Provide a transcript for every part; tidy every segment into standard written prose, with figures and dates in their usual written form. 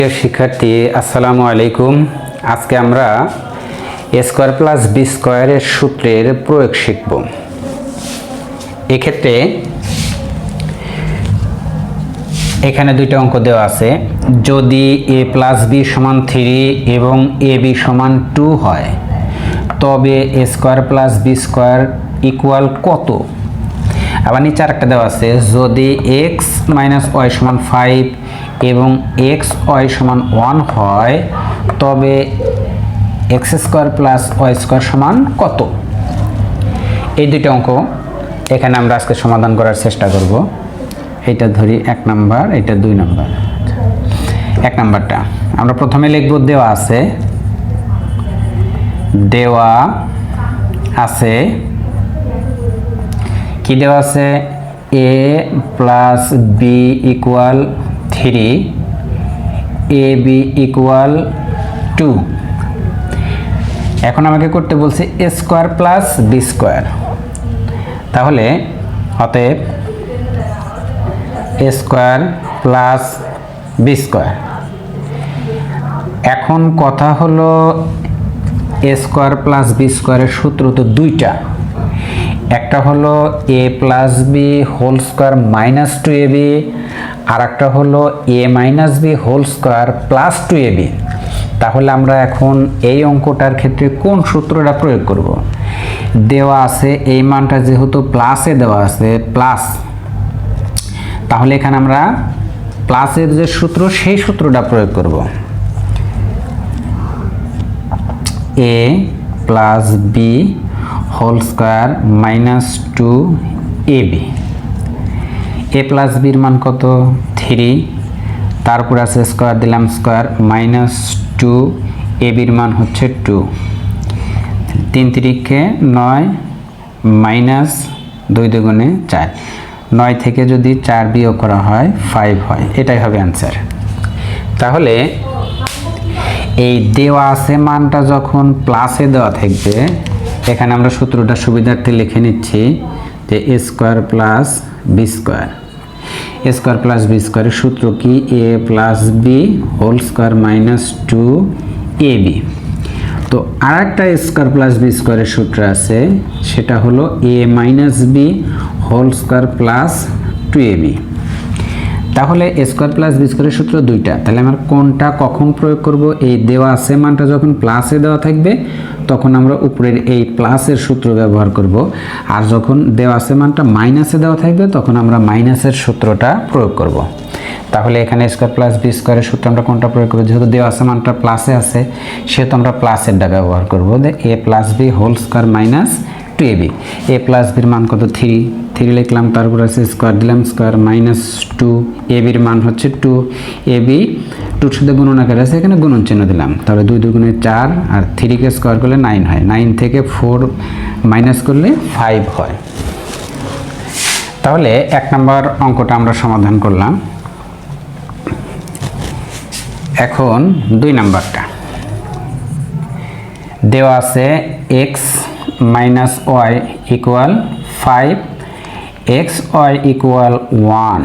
প্রিয় শিক্ষার্থী, আসসালামু আলাইকুম। আজকে আমরা a স্কয়ার প্লাস b স্কয়ারের সূত্রের প্রয়োগ শিখব। এক্ষেত্রে এখানে দুইটা অঙ্ক দেওয়া আছে। যদি a প্লাস b সমান 3 এবং ab সমান 2 হয়, তবে a square plus b square equal কত? আবার নিচে আরেকটা দেওয়া আছে, যদি x মাইনাস y সমান 5 এবং x y সমান 1 হয়, তবে x square plus y square সমান কত? এই দুটো অঙ্ক এখানে আমরা আজকে সমাধান করার চেষ্টা করব। এটা ধরি 1 নাম্বার, এটা 2 নাম্বার। 1 নাম্বারটা আমরা প্রথমে লিখব, দেওয়া আছে কি দেওয়া আছে? a plus b equal 3, ab equal 2। এখন আমাকে করতে বলছে a square plus b square. তাহলে অতএব a square plus b square. এখন কথা হলো a স্কয়ার প্লাস b স্কয়ারের সূত্র তো দুইটা। একটা হলো a plus b whole square minus 2ab, আর একটা হলো a minus b whole square plus 2ab। তাহলে আমরা এখন এই অঙ্কটার ক্ষেত্রে কোন সূত্রটা প্রয়োগ করব? দেওয়া আছে এই মানটা যেহেতু প্লাসে দেওয়া আছে প্লাস, তাহলে এখানে আমরা প্লাসের যে সূত্র সেই সূত্রটা প্রয়োগ করব। a plus b whole square minus 2ab। a plus বির মান কত? 3, তারপর আছে স্কয়ার দিলাম স্কয়ার মাইনাস 2, এবির মান হচ্ছে 2। 3 3 9 মাইনাস 2 দুগুণে 4, 9 থেকে যদি 4 বিয়োগ করা হয় 5 হয়। এটাই হবে অ্যান্সার। তাহলে এই দেওয়া আছে মানটা যখন প্লাসে দেওয়া থাকবে, এখানে আমরা সূত্রটা সুবিধার্থে লিখে নিচ্ছি যে a square plus b square. a square plus b স্কয়ারের সূত্র কি? a plus b whole square minus 2ab। তো আরেকটা a স্কয়ার প্লাস b স্কয়ারের সূত্র আছে, সেটা হলো a minus b whole square plus 2ab। তাহলে a স্কয়ার প্লাস b স্কয়ারের সূত্র দুইটা। তাহলে আমরা কোনটা কখন প্রয়োগ করব? এই দেওয়া আছে মানটা যখন প্লাসে দেওয়া থাকবে তখন আমরা উপরের এই প্লাসের সূত্র ব্যবহার করব, আর যখন দেওয়া আছে মানটা মাইনাসে দেওয়া থাকবে তখন আমরা মাইনাসের সূত্রটা প্রয়োগ করব। তাহলে এখানে স্কয়ার প্লাস বি স্কয়ারের সূত্র আমরা কোনটা প্রয়োগ করব? যেহেতু দেওয়া আছে মানটা প্লাসে আছে, সেহেতু আমরা প্লাসেরটা ব্যবহার করব। a plus B whole square minus 2ab। a plus বির মান কত? 3 লিখলাম, তারপর আছে স্কয়ার দিলাম স্কয়ার মাইনাস 2, এবির মান হচ্ছে 2, এবি 2 সাথে গুণন আকারে আছে, এখানে গুণন চিহ্ন দিলাম। তাহলে 2 2 4, আর 3 কে স্কয়ার করলে 9 হয়, 9 থেকে 4 মাইনাস করলে 5 হয়। তাহলে 1 নম্বর অঙ্কটা আমরা সমাধান করলাম। এখন 2 নাম্বারটা দেওয়া আছে x minus y equal 5, x y equal 1।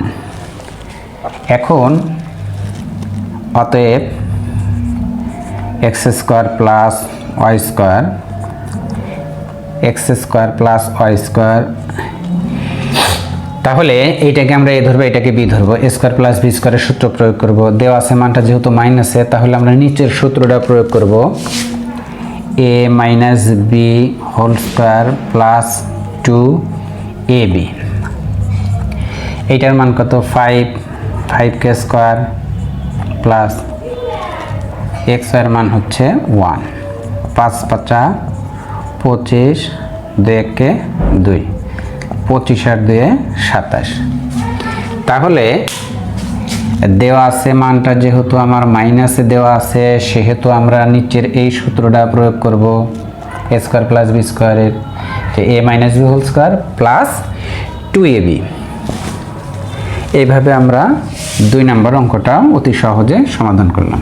এখন অতএব x square plus y square, x square plus y square. তাহলে এইটাকে আমরা a ধরবো, এটাকে b ধরবো। a স্কয়ার প্লাস b স্কয়ারের সূত্র প্রয়োগ করব। দেওয়া আছে মানটা যেহেতু মাইনাসে, তাহলে আমরা নিচের সূত্রটা প্রয়োগ করব, a minus b whole square plus 2ab। এইটার মান কত? 5, 5 কে স্কয়ার প্লাস x এর মান হচ্ছে 1, 5 5 25, 2 কে 2, 25 আর 2 27। তাহলে দেওয়া আছে মানটা যেহেতু আমার মাইনাসে দেওয়া আছে, সেহেতু আমরা নিচের এই সূত্রটা প্রয়োগ করব, a স্কয়ার প্লাস b স্কয়ারের, যে a minus b whole square plus 2ab। এইভাবে আমরা 2 নম্বর অঙ্কটা অতি সহজে সমাধান করলাম।